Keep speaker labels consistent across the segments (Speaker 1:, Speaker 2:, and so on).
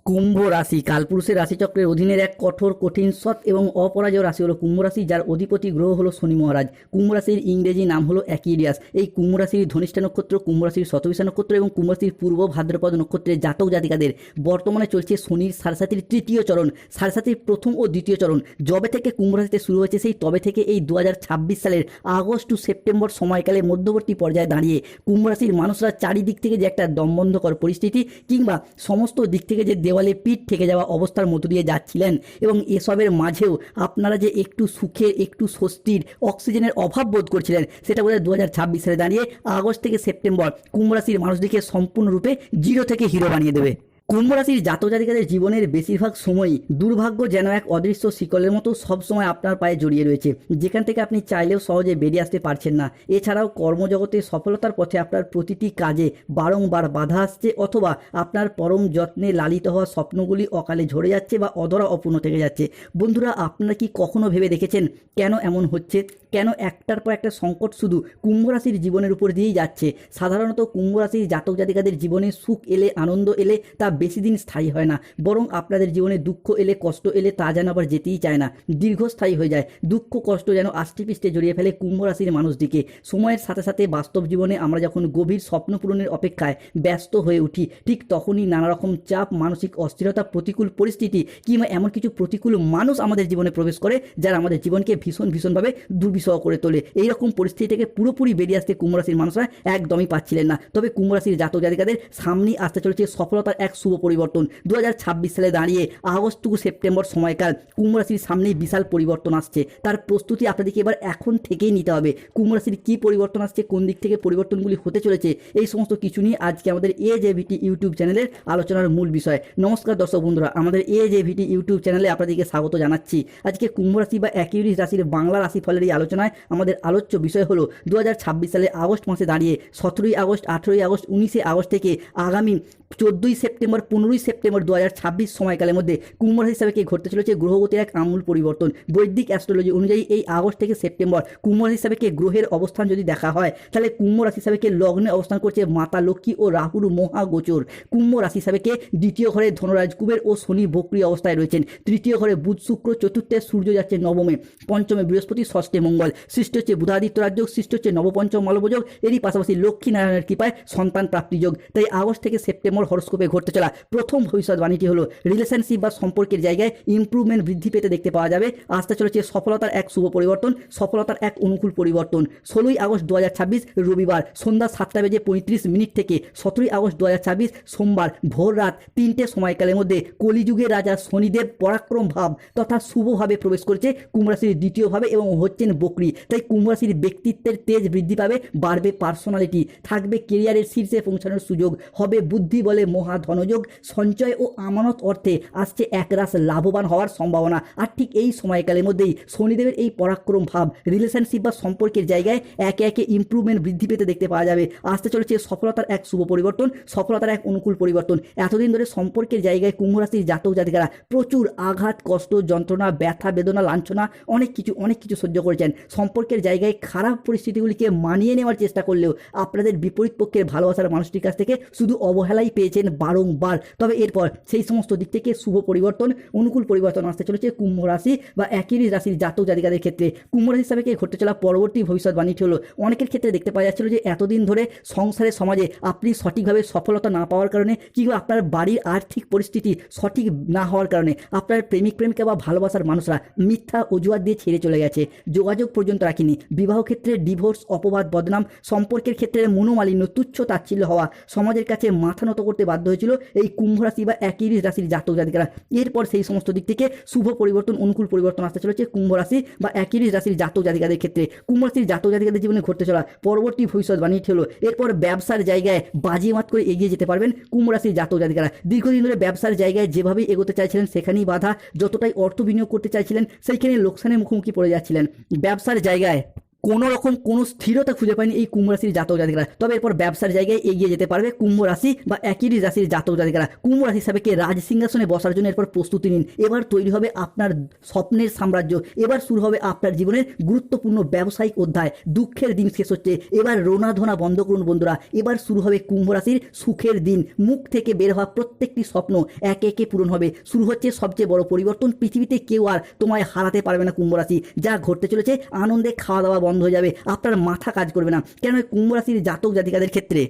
Speaker 1: কুম্ভ রাশি কালপুরুষের রাশিচক্রের অধীনের এক কঠোর কঠিন সৎ এবং অপরাজয় রাশি হলো কুম্ভ রাশি, যার অধিপতি গ্রহ হলো শনি মহারাজ। কুম্ভ রাশির ইংরেজি নাম হলো অ্যাকুয়ারিয়াস। এই কুম্ভ রাশির ধনিষ্ঠা নক্ষত্র, কুম্ভ রাশির শতবিশা নক্ষত্র এবং কুম্ভ রাশির পূর্ব ভাদ্রপদ নক্ষত্রের জাতক জাতিকাদের বর্তমানে চলছে শনির সাড়ে তৃতীয় চরণ, সাড়ে প্রথম ও দ্বিতীয় চরণ। যবে থেকে কুম্ভ রাশিতে শুরু হয়েছে সেই তবে থেকে এই 2026 সালের আগস্ট টু সেপ্টেম্বর সময়কালে মধ্যবর্তী পর্যায়ে দাঁড়িয়ে কুম্ভ রাশির মানুষরা চারিদিক থেকে যে একটা দমবন্ধকর পরিস্থিতি কিংবা সমস্ত দিক থেকে যে দেওয়ালে পিঠ থেকে যাওয়া অবস্থার মধ্য দিয়ে যাচ্ছিলেন, এবং এসবের মাঝেও আপনারা যে একটু সুখের, একটু স্বস্তির, অক্সিজেনের অভাব বোধ করছিলেন, সেটা বোধহয় 2026 সালে দাঁড়িয়ে আগস্ট থেকে সেপ্টেম্বর কুম্ভ রাশির মানুষদেরকে সম্পূর্ণরূপে জিরো থেকে হিরো বানিয়ে দেবে। কুম্ভ রাশির জাতক জাতিকাদের জীবনের বেশিরভাগ সময়ই দুর্ভাগ্য যেন এক অদৃশ্য শিকলের মতো সবসময় আপনার পায়ে জড়িয়ে রয়েছে, যেখান থেকে আপনি চাইলেও সহজে বেরিয়ে আসতে পারছেন না। এছাড়াও কর্মজগতে সফলতার পথে আপনার প্রতিটি কাজে বারংবার বাধা আসছে, অথবা আপনার পরম যত্নে লালিত হওয়া স্বপ্নগুলি অকালে ঝরে যাচ্ছে বা অধরা অপূর্ণ থেকে যাচ্ছে। বন্ধুরা, আপনারা কি কখনো ভেবে দেখেছেন কেন এমন হচ্ছে? কেন একটার পর একটা সংকট শুধু কুম্ভ রাশির জীবনের উপর দিয়েই যাচ্ছে? সাধারণত কুম্ভ রাশির জাতক জাতিকাদের জীবনে সুখ এলে, আনন্দ এলে তা বেশি দিন স্থায়ী হয় না, বরং আপনাদের জীবনে দুঃখ এলে, কষ্ট এলে তা যেন আবার যেতেই চায় না, দীর্ঘস্থায়ী হয়ে যায়। দুঃখ কষ্ট যেন আষ্টেপৃষ্টে জড়িয়ে ফেলে কুম্ভ রাশির মানুষদিকে। সময়ের সাথে সাথে বাস্তব জীবনে আমরা যখন গভীর স্বপ্ন পূরণের অপেক্ষায় ব্যস্ত হয়ে উঠি, ঠিক তখনই নানা রকম চাপ, মানসিক অস্থিরতা, প্রতিকূল পরিস্থিতি কিংবা এমন কিছু প্রতিকূল মানুষ আমাদের জীবনে প্রবেশ করে যারা আমাদের জীবনকে ভীষণভাবে দুর্বিষহ করে তোলে। এইরকম পরিস্থিতি থেকে পুরোপুরি বেরিয়ে আসতে কুম্ভ রাশির মানুষরা একদমই পাচ্ছিলেন না। তবে কুম্ভ রাশির জাতক জাতিকাদের সামনেই আসতে চলেছে সফলতার এক শুভ পরিবর্তন। 2026 সালে দাঁড়িয়ে আগস্ট টু সেপ্টেম্বর সময়কাল কুম্ভ রাশির সামনেই বিশাল পরিবর্তন আসছে। তার প্রস্তুতি আপনাদেরকে এবার এখন থেকেই নিতে হবে। কুম্ভ রাশির কী পরিবর্তন আসছে, কোন দিক থেকে পরিবর্তনগুলি হতে চলেছে, এই সমস্ত কিছু নিয়ে আজকে আমাদের AJVT ইউটিউব চ্যানেলের আলোচনার মূল বিষয়। নমস্কার দর্শক বন্ধুরা, আমাদের AJVT ইউটিউব চ্যানেলে আপনাদেরকে স্বাগত জানাচ্ছি। আজকে কুম্ভ রাশি বা অ্যাকুয়ারিয়াস রাশির বাংলা রাশিফলের এই আলোচনায় আমাদের আলোচ্য বিষয় হলো 2026 সালে আগস্ট মাসে দাঁড়িয়ে 17ই আগস্ট, 18ই আগস্ট, 19শে আগস্ট থেকে আগামী 14ই সেপ্টেম্বর, 15ই সেপ্টেম্বর 2026 সময়কালের মধ্যে কুম্ভ রাশি হিসাবে ঘটতে চলেছে গ্রহগতির এক আমূল পরিবর্তন। বৈদিক অ্যাস্ট্রোলজি অনুযায়ী এই আগস্ট থেকে সেপ্টেম্বর কুম্ভ রাশি হিসাবে গ্রহের অবস্থান যদি দেখা হয়, তাহলে কুম্ভ রাশি হিসাবে লগ্নে অবস্থান করছে মাতা লক্ষ্মী ও রাহুর মহাগোচর। কুম্ভ রাশি হিসাবে দ্বিতীয় ঘরে ধনরাজ কুবের ও শনি বক্রী অবস্থায় রয়েছেন। তৃতীয় ঘরে বুধ শুক্র, চতুর্থে সূর্য যাচ্ছে নবমে, পঞ্চমে বৃহস্পতি, ষষ্ঠে মঙ্গল। সৃষ্টি হচ্ছে বুধাদিত্য রাজযোগ, সৃষ্টি হচ্ছে নবপঞ্চম মালবযোগ। এরই পাশাপাশি লক্ষ্মী নারায়ণের কৃপায় সন্তান প্রাপ্তি যোগ। তাই আগস্ট থেকে সেপ্টেম্বর হরস্কোপে ঘটতে চলা প্রথম ভবিষ্যৎবাণীটি হলো রিলেশনশিপ বা সম্পর্কের জায়গায় ইমপ্রুভমেন্ট বৃদ্ধি পেতে দেখতে পাওয়া যাবে। আসতে চলেছে সফলতার এক শুভ পরিবর্তন, সফলতার এক অনুকূল পরিবর্তন। 16ই আগস্ট 2026 রবিবার সন্ধ্যা 7:35 থেকে 17ই আগস্ট 2026 সোমবার ভোর রাত 3টে সময়কালের মধ্যে কলিযুগের রাজা শনিদেব পরাক্রম ভাব তথা শুভভাবে প্রবেশ করেছে কুম্ভ রাশির দ্বিতীয় ভাবে এবং হচ্ছেন বকরি। তাই কুম্ভ রাশির ব্যক্তিত্বের তেজ বৃদ্ধি পাবে, বাড়বে পার্সোনালিটি, থাকবে কেরিয়ারের শীর্ষে পৌঁছানোর সুযোগ, হবে বুদ্ধি বলে মহা ধনযোগ, সঞ্চয় ও আমানত অর্থে আসছে একরাশ লাভবান হওয়ার সম্ভাবনা। আর ঠিক এই সময়কালের মধ্যেই শনিদেবের এই পরাক্রম ভাব রিলেশনশিপ বা সম্পর্কের জায়গায় একে একে ইমপ্রুভমেন্ট বৃদ্ধি পেতে দেখতে পাওয়া যাবে। আসতে চলেছে সফলতার এক শুভ পরিবর্তন, সফলতার এক অনুকূল পরিবর্তন। এতদিন ধরে সম্পর্কের জায়গায় কুম্ভ রাশির জাতক জাতিকারা প্রচুর আঘাত, কষ্ট, যন্ত্রণা, ব্যথা, বেদনা, লাঞ্ছনা অনেক কিছু সহ্য করেছেন। সম্পর্কের জায়গায় খারাপ পরিস্থিতিগুলিকে মানিয়ে নেওয়ার চেষ্টা করলেও আপনাদের বিপরীত পক্ষের ভালোবাসার মানুষটির কাছ থেকে শুধু অবহেলাই পেয়েছেন বারংবার। তবে এরপর সেই সমস্ত দিক থেকে শুভ পরিবর্তন, অনুকূল পরিবর্তন আসতে চলেছে কুম্ভ রাশি বা অ্যাকুয়ারিয়াস রাশির জাতক জাতিকাদের ক্ষেত্রে। কুম্ভ রাশি হিসাবে ঘটতে চলা পরবর্তী ভবিষ্যৎবাণীটি হলো অনেকের ক্ষেত্রে দেখতে পাওয়া যাচ্ছিল যে এতদিন ধরে সংসারের সমাজে আপনি সঠিকভাবে সফলতা না পাওয়ার কারণে কিংবা আপনার বাড়ির আর্থিক পরিস্থিতি সঠিক না হওয়ার কারণে আপনার প্রেমিকা বা ভালোবাসার মানুষরা মিথ্যা অজুহাত দিয়ে ছেড়ে চলে গেছে, যোগাযোগ পর্যন্ত রাখেনি। বিবাহ ক্ষেত্রে ডিভোর্স, অপবাদ, বদনাম, সম্পর্কের ক্ষেত্রে মনোমালিন্য, তুচ্ছ তাচ্ছিল্য হওয়া, সমাজের কাছে মাথা নত করতে বাধ্য হয়েছিল এই কুম্ভ রাশি বা অ্যাকুয়ারিয়াস রাশির জাতক জাতিকারা। এরপর সেই সমস্ত দিক থেকে শুভ পরিবর্তন, অনুকূল পরিবর্তন আসতে চলেছে কুম্ভ রাশি বা অ্যাকুয়ারিয়াস রাশির জাতক জাতিকাদের ক্ষেত্রে। কুম্ভ রাশির জাতক জাতিকাদের জীবনে ঘটতে চলা পরবর্তী ভবিষ্যৎবাণীটি হলো এরপর ব্যবসার জায়গায় বাজিমাত করে এগিয়ে যেতে পারবেন কুম্ভ রাশির জাতক জাতিকারা। দীর্ঘদিন ধরে ব্যবসার জায়গায় যেভাবেই এগোতে চাইছিলেন সেখানেই বাধা, যতটাই অর্থ বিনিয়োগ করতে চাইছিলেন সেইখানে লোকসানের মুখোমুখি পড়ে যাচ্ছিলেন। ব্যবসার জায়গায় কোনো রকম কোনো স্থিরতা খুঁজে পায়নি এই কুম্ভ রাশির জাতক জাতিকারা। তবে এরপর ব্যবসার জায়গায় এগিয়ে যেতে পারবে কুম্ভ রাশি বা একই রাশির জাতক জাতিকারা। কুম্ভ রাশি সাপেক্ষে রাজ সিংহাসনে বসার জন্য এরপর প্রস্তুতি নিন। এবার তৈরি হবে আপনার স্বপ্নের সাম্রাজ্য। এবার শুরু হবে আপনার জীবনের গুরুত্বপূর্ণ ব্যবসায়িক অধ্যায়। দুঃখের দিন শেষ হচ্ছে, এবার রোনাধোনা বন্ধ করুন বন্ধুরা। এবার শুরু হবে কুম্ভ রাশির সুখের দিন। মুখ থেকে বের হওয়া প্রত্যেকটি স্বপ্ন একে একে পূরণ হবে। শুরু হচ্ছে সবচেয়ে বড় পরিবর্তন। পৃথিবীতে কেউ আর তোমায় হারাতে পারবে না কুম্ভ রাশি। যা ঘটতে চলেছে, আনন্দে খাওয়া দাওয়া বন্ধ হয়ে যাবে, আপনার মাথা কাজ করবে না। কেন কুম্ভ রাশির জাতক জাতিকাদের ক্ষেত্রে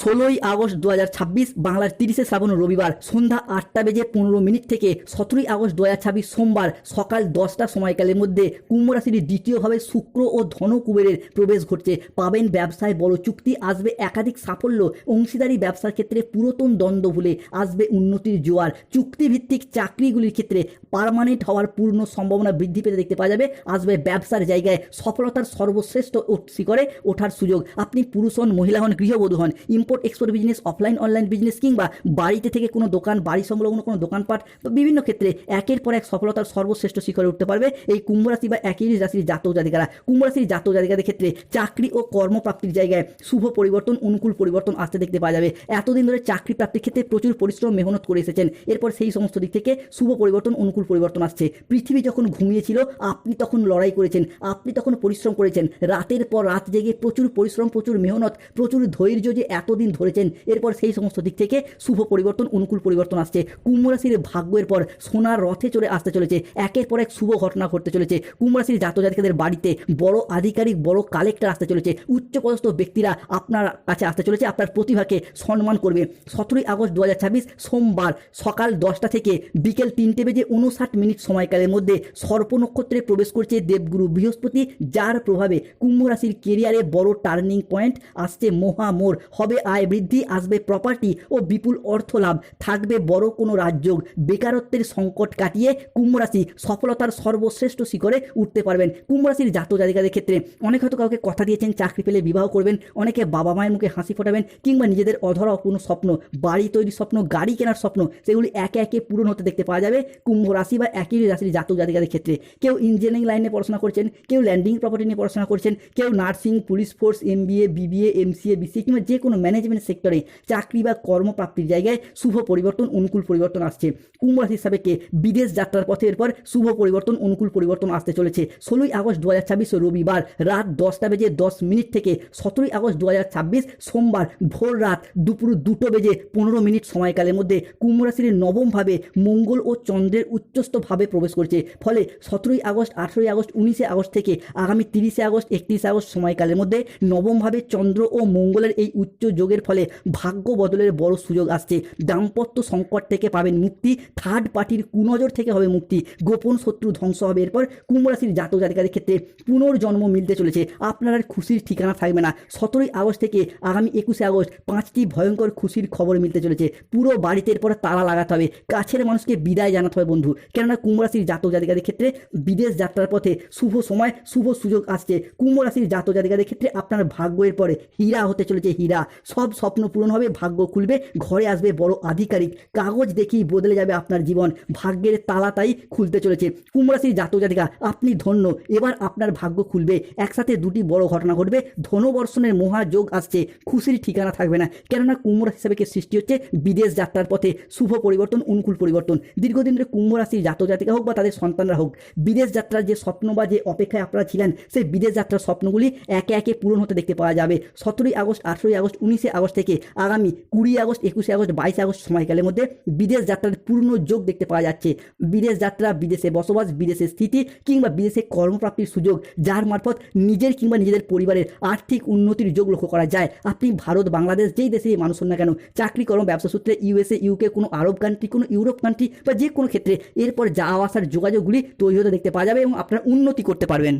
Speaker 1: 16ই আগস্ট 2026 বাংলার 30শে শ্রাবণ রবিবার সন্ধ্যা 8:15 থেকে 17ই আগস্ট 2026 সোমবার সকাল 10টা সময়কালের মধ্যে কুম্ভ রাশির দ্বিতীয়ভাবে শুক্র ও ধনকুবেরের প্রবেশ ঘটছে। পাবেন ব্যবসায় বড় চুক্তি, আসবে একাধিক সাফল্য। অংশীদারি ব্যবসার ক্ষেত্রে পুরাতন দ্বন্দ্ব ভুলে আসবে উন্নতির জোয়ার। চুক্তিভিত্তিক চাকরিগুলির ক্ষেত্রে পার্মানেন্ট হওয়ার পূর্ণ সম্ভাবনা বৃদ্ধি পেতে দেখতে পাওয়া যাবে। আসবে ব্যবসার জায়গায় সফলতার সর্বশ্রেষ্ঠ শিখরে ওঠার সুযোগ। আপনি পুরুষ হন, মহিলা হন, গৃহবধূ হন, import export business, offline online business কিংবা বাড়িতে থেকে কোনো দোকান, বাড়ি সংলগ্ন কোনো দোকানপাট বা বিভিন্ন ক্ষেত্রে একের পর এক সফলতার সর্বশ্রেষ্ঠ শিখরে উঠতে পারবে এই কুম্ভ রাশি বা একই রাশির জাতক জাতিকারা। কুম্ভ রাশির জাতক জাতিকাদের ক্ষেত্রে চাকরি ও কর্মপ্রাপ্তির জায়গায় শুভ পরিবর্তন, অনুকূল পরিবর্তন আসতে দেখতে পাওয়া যাবে। এতদিন ধরে চাকরি প্রাপ্তির ক্ষেত্রে প্রচুর পরিশ্রম মেহনত করে এসেছেন, এরপর সেই সমস্ত দিক থেকে শুভ পরিবর্তন, অনুকূল পরিবর্তন আসছে। পৃথিবী যখন ঘুমিয়েছিল আপনি তখন লড়াই করেছেন, আপনি তখন পরিশ্রম করেছেন, রাতের পর রাত জেগে প্রচুর পরিশ্রম, প্রচুর মেহনত, প্রচুর ধৈর্য যে এতদিন ধরেছেন, এরপর সেই সমস্ত দিক থেকে শুভ পরিবর্তন, অনুকূল পরিবর্তন আসছে। কুম্ভ রাশির ভাগ্যের পর সোনার রথে চলে আসতে চলেছে। একের পর এক শুভ ঘটনা ঘটতে চলেছে। কুম্ভ রাশির জাতক জাতিকাদের বাড়িতে বড় আধিকারিক, বড় কালেক্টর আসতে চলেছে। উচ্চপদস্থ ব্যক্তিরা আপনার কাছে আসতে চলেছে, আপনার প্রতিভাকে সম্মান করবে। 17ই আগস্ট 2026 সোমবার সকাল 10টা থেকে বিকেল 3:59 সময়কালের মধ্যে সর্প নক্ষত্রে প্রবেশ করছে দেবগুরু বৃহস্পতি, যার প্রভাবে কুম্ভ রাশির কেরিয়ারে বড় টার্নিং পয়েন্ট আসছে। মহামোড় হবে, আয় বৃদ্ধি, আসবে প্রপার্টি ও বিপুল অর্থ লাভ, থাকবে বড় কোনো রাজযোগ। বেকারত্বের সংকট কাটিয়ে কুম্ভ রাশি সফলতার সর্বশ্রেষ্ঠ শিখরে উঠতে পারবেন। কুম্ভ রাশির জাতক জাতিকাদের ক্ষেত্রে অনেক হয়তো কাউকে কথা দিয়েছেন চাকরি পেলে বিবাহ করবেন, অনেকে বাবা মায়ের মুখে হাসি ফোটাবেন, কিংবা নিজেদের অধরা অপূর্ণ স্বপ্ন, বাড়ি তৈরির স্বপ্ন, গাড়ি কেনার স্বপ্ন, সেগুলি একে একে পূরণ হতে দেখতে পাওয়া যাবে কুম্ভ রাশি বা একই রাশির জাতক জাতিকাদের ক্ষেত্রে। কেউ ইঞ্জিনিয়ারিং লাইনে পড়াশোনা করছেন, কেউ ল্যান্ডিং প্রপার্টি নিয়ে পড়াশোনা করছেন, কেউ nursing, police force, MBA, BBA, MCA, BCA কিংবা যে কোনো ম্যানেজমেন্ট সেক্টরে চাকরি বা কর্মপ্রাপ্তির জায়গায় শুভ পরিবর্তন, অনুকূল পরিবর্তন আসছে। কুম্ভ রাশির সাপেক্ষে বিদেশ যাত্রার পথে এরপর শুভ পরিবর্তন, অনুকূল পরিবর্তন আসতে চলেছে। 16ই আগস্ট 2026 রবিবার রাত 10:10 থেকে 17ই আগস্ট 2026 সোমবার ভোর রাত দুপুর 2:15 সময়কালের মধ্যে কুম্ভ রাশির নবম ভাবে মঙ্গল ও চন্দ্রের উচ্চস্থ ভাবে প্রবেশ করছে। ফলে 17ই আগস্ট, 18ই আগস্ট, 19শে আগস্ট থেকে আগামী 30শে আগস্ট, 31শে আগস্ট সময়কালের মধ্যে নবম ভাবে চন্দ্র ও মঙ্গলের এই উচ্চ যোগের ফলে ভাগ্য বদলের বড় সুযোগ আসছে। দাম্পত্য সংকট থেকে পাবেন মুক্তি, থার্ড পার্টির কুনজর থেকে হবে মুক্তি, গোপন শত্রু ধ্বংস হবে। এরপর কুম্ভ রাশির জাতক জাতিকাদের ক্ষেত্রে পুনর্জন্ম মিলতে চলেছে। আপনার আর খুশির ঠিকানা থাকবে না। 17ই আগস্ট থেকে আগামী 21শে আগস্ট 5টি ভয়ঙ্কর খুশির খবর মিলতে চলেছে। পুরো বাড়িতে এরপর তালা লাগাতে হবে, কাছের মানুষকে বিদায় জানাতে হবে বন্ধু। কেননা কুম্ভ রাশির জাতক জাতিকাদের ক্ষেত্রে বিদেশ যাত্রার পথে শুভ সময়, শুভ সুযোগ আসছে। কুম্ভ রাশির জাতক জাতিকাদের ক্ষেত্রে আপনার ভাগ্যের পরে হীরা হতে চলেছে হীরা। সব স্বপ্ন পূরণ হবে, ভাগ্য খুলবে, ঘরে আসবে বড় আধিকারিক। কাগজ দেখেই বদলে যাবে আপনার জীবন, ভাগ্যের তালা তাই খুলতে চলেছে। কুম্ভ রাশির জাতক জাতিকা আপনি ধন্য, এবার আপনার ভাগ্য খুলবে। একসাথে দুটি বড় ঘটনা ঘটবে, ধনবর্ষণের মহাযোগ আসছে, খুশির ঠিকানা থাকবে না। কেননা কুম্ভ রাশি হিসাবে সৃষ্টি হচ্ছে বিদেশ যাত্রার পথে শুভ পরিবর্তন, অনুকূল পরিবর্তন। দীর্ঘদিন ধরে কুম্ভ রাশির জাতক জাতিকা হোক বা তাদের সন্তানরা হোক, বিদেশ যাত্রার যে স্বপ্ন বা যে অপেক্ষায় আপনারা ছিলেন, সেই বিদেশ যাত্রার স্বপ্নগুলি একে একে পূরণ হতে দেখতে পাওয়া যাবে। 17ই আগস্ট, 18ই আগস্ট, 19শে আগস্ট থেকে আগামী 20 আগস্ট, 21শে আগস্ট, 22শে আগস্ট সময়কালের মধ্যে বিদেশ যাত্রার পূর্ণ যোগ দেখতে পাওয়া যাচ্ছে। বিদেশ যাত্রা, বিদেশে বসবাস, বিদেশে স্থিতি কিংবা বিদেশে কর্মপ্রাপ্তির সুযোগ, যার মারফত নিজের কিংবা নিজেদের পরিবারের আর্থিক উন্নতির যোগ লক্ষ্য করা যায়। আপনি ভারত, বাংলাদেশ যেই দেশেই মানুষ হন না কেন, চাকরি, কর্ম, ব্যবসা সূত্রে USA, UK, কোনো আরব কান্ট্রি, কোনো ইউরোপ কান্ট্রি বা যে কোনো ক্ষেত্রে এরপর যাওয়া আসার যোগাযোগগুলি তৈরি হতে দেখতে পাওয়া যাবে এবং আপনারা উন্নতি করতে পারবেন।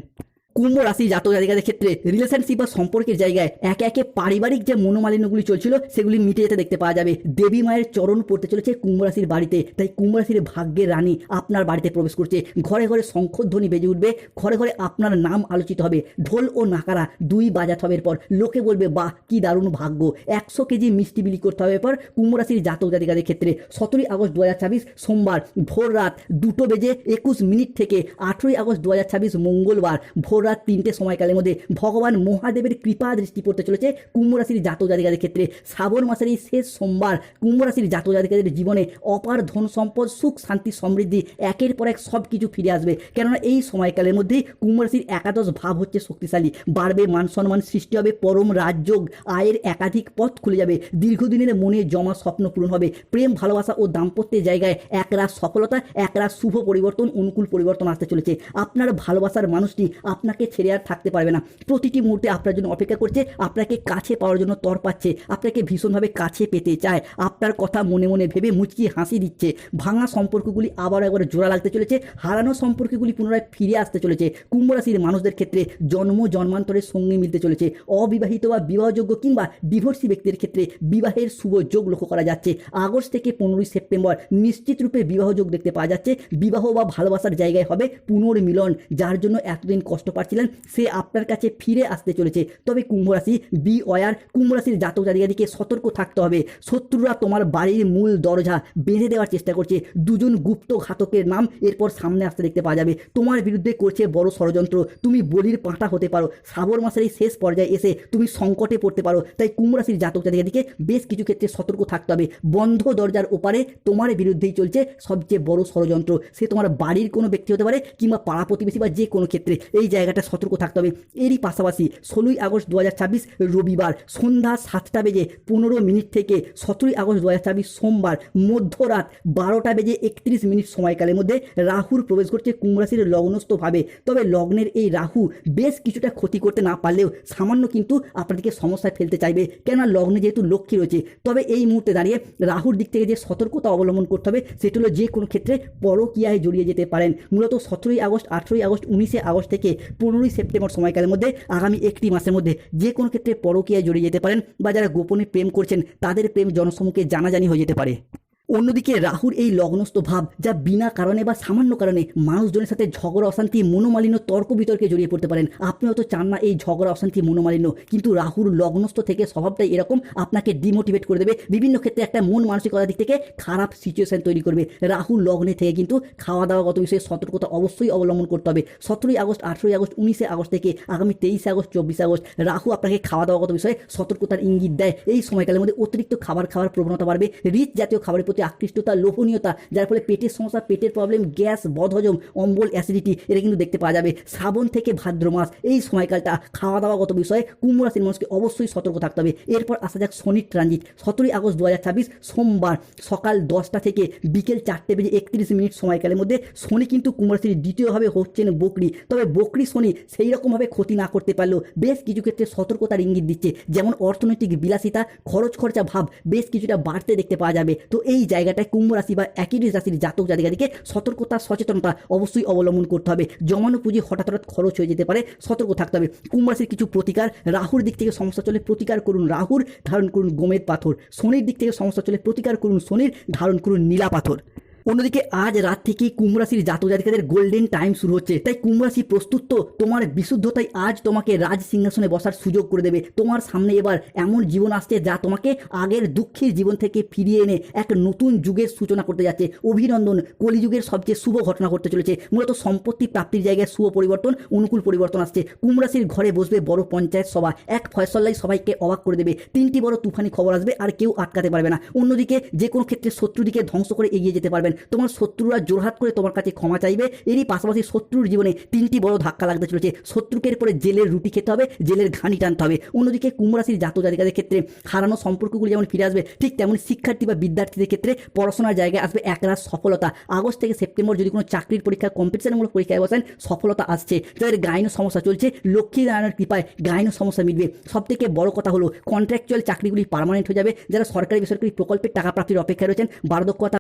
Speaker 1: কুম্ভ রাশি জাতক জাতিকাদের ক্ষেত্রে রিলেশনশিপ বা সম্পর্কের জায়গায় একে একে পারিবারিক যে মনোমালিন্যগুলি চলছিল সেগুলি মিটে যেতে দেখতে পাওয়া যাবে। দেবী মায়ের চরণ পড়তে চলেছে কুম্ভ রাশির বাড়িতে, তাই কুম্ভ রাশির ভাগ্যের রানী আপনার বাড়িতে প্রবেশ করছে। ঘরে ঘরে শঙ্খধ্বনি বেজে উঠবে, ঘরে ঘরে আপনার নাম আলোচিত হবে, ঢোল ও নাকারা দুই বাজাতে হবে। এরপর লোকে বলবে বাহ কি দারুণ ভাগ্য। 100 কেজি মিষ্টি বিলি করতে হবে এরপর কুম্ভ রাশির জাতক জাতিকাদের ক্ষেত্রে। 17ই আগস্ট 2026 সোমবার ভোর রাত 2:21 থেকে 18ই আগস্ট 2026 মঙ্গলবার ভোর রাত 3টে সময়কালের মধ্যে ভগবান মহাদেবের কৃপা দৃষ্টি পড়তে চলেছে কুম্ভ রাশির জাতক জাতিকাদের ক্ষেত্রে। শ্রাবণ মাসের এই শেষ সোমবার কুম্ভ রাশির জাতক জাতিকাদের জীবনে অপার ধন সম্পদ, সুখ, শান্তি, সমৃদ্ধি একের পর এক সব কিছু ফিরে আসবে। কেননা এই সময়কালের মধ্যেই কুম্ভ রাশির একাদশ ভাব হচ্ছে শক্তিশালী, বাড়বে মান সম্মান, সৃষ্টি হবে পরম রাজযোগ, আয়ের একাধিক পথ খুলে যাবে, দীর্ঘদিনের মনে জমা স্বপ্ন পূরণ হবে, প্রেম ভালোবাসা ও দাম্পত্যের জায়গায় একরাশ সফলতা, একরাশ শুভ পরিবর্তন, অনুকূল পরিবর্তন আসতে চলেছে। আপনার ভালোবাসার মানুষটি আপনাকে ছেড়ে আর থাকতে পারবে না, প্রতিটি মুহূর্তে আপনার জন্য অপেক্ষা করছে, আপনাকে কাছে পাওয়ার জন্য তরপাচ্ছে, আপনাকে ভীষণভাবে কাছে পেতে চায়, আপনার কথা মনে মনে ভেবে মুচকি হাসি দিচ্ছে। ভাঙা সম্পর্কগুলি আবার একবার জোড়া লাগতে চলেছে, হারানো সম্পর্কগুলি পুনরায় ফিরে আসতে চলেছে। কুম্ভ রাশির মানুষদের ক্ষেত্রে জন্ম জন্মান্তরের সঙ্গী মিলতে চলেছে। অবিবাহিত বা বিবাহযোগ্য কিংবা ডিভোর্সি ব্যক্তির ক্ষেত্রে বিবাহের শুভ যোগ লক্ষ্য করা যাচ্ছে। আগস্ট থেকে 15 সেপ্টেম্বর নিশ্চিত রূপে বিবাহ যোগ দেখতে পাওয়া যাচ্ছে। বিবাহ বা ভালোবাসার জায়গায় হবে পুনর্মিলন, যার জন্য এতদিন কষ্ট পাচ্ছিলেন সে আপনার কাছে ফিরে আসতে চলেছে। তবে কুম্ভ রাশি বি ওয়ার, কুম্ভ রাশির জাতক জাতিকাদেরকে সতর্ক থাকতে হবে। শত্রুরা তোমার বাড়ির মূল দরজা বেঁধে দেওয়ার চেষ্টা করছে। দুজন গুপ্ত ঘাতকের নাম এরপর সামনে আসতে দেখতে পাওয়া যাবে। তোমার বিরুদ্ধে করছে বড় ষড়যন্ত্র, তুমি বলির পাঁঠা হতে পারো। শ্রাবণ মাসের এই শেষ পর্যায়ে এসে তুমি সংকটে পড়তে পারো। তাই কুম্ভ রাশির জাতক জাতিকাদেরকে বেশ কিছু ক্ষেত্রে সতর্ক থাকতে হবে। বন্ধ দরজার ওপারে তোমার বিরুদ্ধেই চলছে সবচেয়ে বড় ষড়যন্ত্র। সে তোমার বাড়ির কোনো ব্যক্তি হতে পারে কিংবা পাড়া প্রতিবেশী বা যে কোনো ক্ষেত্রে এই জায়গাটা সতর্ক থাকতে হবে। এরই পাশাপাশি 16 আগস্ট 2026 রবিবার সন্ধ্যা 7:15 থেকে 17 আগস্ট 2026 সোমবার মধ্যরাত 12:31 সময়কালের মধ্যে রাহুর প্রবেশ করছে কুম্ভ রাশির লগ্নস্থভাবে। তবে লগ্নের এই রাহু বেশ কিছুটা ক্ষতি করতে না পারলেও সামান্য কিন্তু আপনাদেরকে সমস্যায় ফেলতে চাইবে, কেননা লগ্নে যেহেতু লক্ষ্মী রয়েছে। তবে এই মুহূর্তে দাঁড়িয়ে রাহুর দিক থেকে যে সতর্কতা অবলম্বন করতে হবে সেটা হলো যে কোনো ক্ষেত্রে পরকীয়ায় জড়িয়ে যেতে পারেন। মূলত 17 আগস্ট, 18 আগস্ট, 19 আগস্ট থেকে 15 সেপ্টেম্বর সময়কালের মধ্যে আগামী একটি মাসের মধ্যে যে কোনো ক্ষেত্রে পরকীয়ায় জড়িয়ে যেতে পারেন, বা যারা গোপনে প্রেম করছেন তাদের প্রেম জনসমুখে জানাজানি হয়ে যেতে পারে। অন্যদিকে রাহুর এই লগ্নস্থ ভাব যা বিনা কারণে বা সামান্য কারণে মানুষজনের সাথে ঝগড়া অশান্তি, মনোমালিন্য, তর্ক বিতর্কে জড়িয়ে পড়তে পারেন। আপনি হয়তো চান না এই ঝগড়া অশান্তি, মনোমালিন্য, কিন্তু রাহুর লগ্নস্থ থেকে স্বভাবটাই এরকম আপনাকে ডিমোটিভেট করে দেবে, বিভিন্ন ক্ষেত্রে একটা মন মানসিকতার দিক থেকে খারাপ সিচুয়েশন তৈরি করবে। রাহুর লগ্নে থেকে কিন্তু খাওয়া দাওয়াগত বিষয়ে সতর্কতা অবশ্যই অবলম্বন করতে হবে। 17 আগস্ট, 18 আগস্ট, 19 আগস্ট থেকে আগামী 23 আগস্ট, 24 আগস্ট রাহু আপনাকে খাওয়া দাওয়াগত বিষয়ে সতর্কতার ইঙ্গিত দেয়। এই সময়কালের মধ্যে অতিরিক্ত খাবার খাওয়ার প্রবণতা বাড়বে, রিচ জাতীয় খাবারের প্রতি আকৃষ্টতা, লোভনীয়তা, যার ফলে পেটের সমস্যা, পেটের প্রবলেম, গ্যাস, বদহজম, অম্বল, অ্যাসিডিটি এটা কিন্তু দেখতে পাওয়া যাবে। শ্রাবণ থেকে ভাদ্র মাস এই সময়কালটা খাওয়া দাওয়াগত বিষয়ে কুম্ভ রাশির মানুষকে অবশ্যই সতর্ক থাকতে হবে। এরপর আসা যাক শনির ট্রানজিট। 17 আগস্ট 2026 সোমবার সকাল 10টা থেকে বিকেল 4:31 সময়কালের মধ্যে শনি কিন্তু কুম্ভ রাশির দ্বিতীয়ভাবে হচ্ছেন বকরি। তবে বকরি শনি সেই রকমভাবে ক্ষতি না করতে পারলেও বেশ কিছু ক্ষেত্রে সতর্কতার ইঙ্গিত দিচ্ছে, যেমন অর্থনৈতিক বিলাসিতা, খরচ খরচা ভাব বেশ কিছুটা বাড়তে দেখতে পাওয়া যাবে। তো এই জায়গাটায় কুম্ভ রাশি বা একই রাশির জাতক জাতিকাদেরকে সতর্কতা, সচেতনতা অবশ্যই অবলম্বন করতে হবে। জমানো পুঁজি হঠাৎ হঠাৎ খরচ হয়ে যেতে পারে, সতর্ক থাকতে হবে। কুম্ভ রাশির কিছু প্রতিকার, রাহুর দিক থেকে সমস্যা চলে প্রতিকার করুন রাহুর, ধারণ করুন গোমেদ পাথর। শনির দিক থেকে সমস্যা চলে প্রতিকার করুন শনির, ধারণ করুন নীলা পাথর। অন্যদিকে আজ রাত থেকেই কুম্ভ রাশির জাতক জাতিকাদের গোল্ডেন টাইম শুরু হচ্ছে। তাই কুম্ভ রাশি প্রস্তুত তো, তোমার বিশুদ্ধতাই আজ তোমাকে রাজ সিংহাসনে বসার সুযোগ করে দেবে। তোমার সামনে এবার এমন জীবন আসছে যা তোমাকে আগের দুঃখের জীবন থেকে ফিরিয়ে এনে এক নতুন যুগের সূচনা করতে যাচ্ছে। অভিনন্দন, কলিযুগের সবচেয়ে শুভ ঘটনা ঘটতে চলেছে। মূলত সম্পত্তি প্রাপ্তির জায়গায় শুভ পরিবর্তন, অনুকূল পরিবর্তন আসছে। কুম্ভ রাশির ঘরে বসবে বড় পঞ্চায়েত সভা, এক ফয়সলাই সবাইকে অবাক করে দেবে। 3টি বড় তুফানি খবর আসবে, আর কেউ আটকাতে পারবে না। অন্যদিকে যে কোনো ক্ষেত্রে শত্রুদিকে ধ্বংস করে এগিয়ে যেতে পারবেন। তোমার শত্রুরা জোরহাত করে তোমার কাছে ক্ষমা চাইবে। এরই পাশাপাশি শত্রুর জীবনে 3টি বড় ধাক্কা লাগতে চলেছে। শত্রুকে এরপরে জেলের রুটি খেতে হবে, জেলের ঘানি টানতে হবে। অন্যদিকে কুম্ভ রাশির জাতক জাতিকাদের ক্ষেত্রে হারানো সম্পর্কগুলি যেমন ফিরে আসবে, ঠিক তেমন শিক্ষার্থী বা বিদ্যার্থীদের ক্ষেত্রে পড়াশোনার জায়গায় আসবে একরাশ সফলতা। আগস্ট থেকে সেপ্টেম্বর যদি কোনো চাকরির পরীক্ষা, কম্পিটিশনমূলক পরীক্ষায় বসেন, সফলতা আসছে। যাদের গাইনো সমস্যা চলছে, লক্ষ্মী নারায়ণের কৃপায় গাইনো সমস্যা মিটবে। সবথেকে বড় কথা হলো কন্ট্রাকচুয়াল চাকরিগুলি পার্মানেন্ট হয়ে যাবে। যারা সরকারি বেসরকারি প্রকল্পের টাকা প্রাপ্তির অপেক্ষায় রয়েছেন, বার্ধক্যতা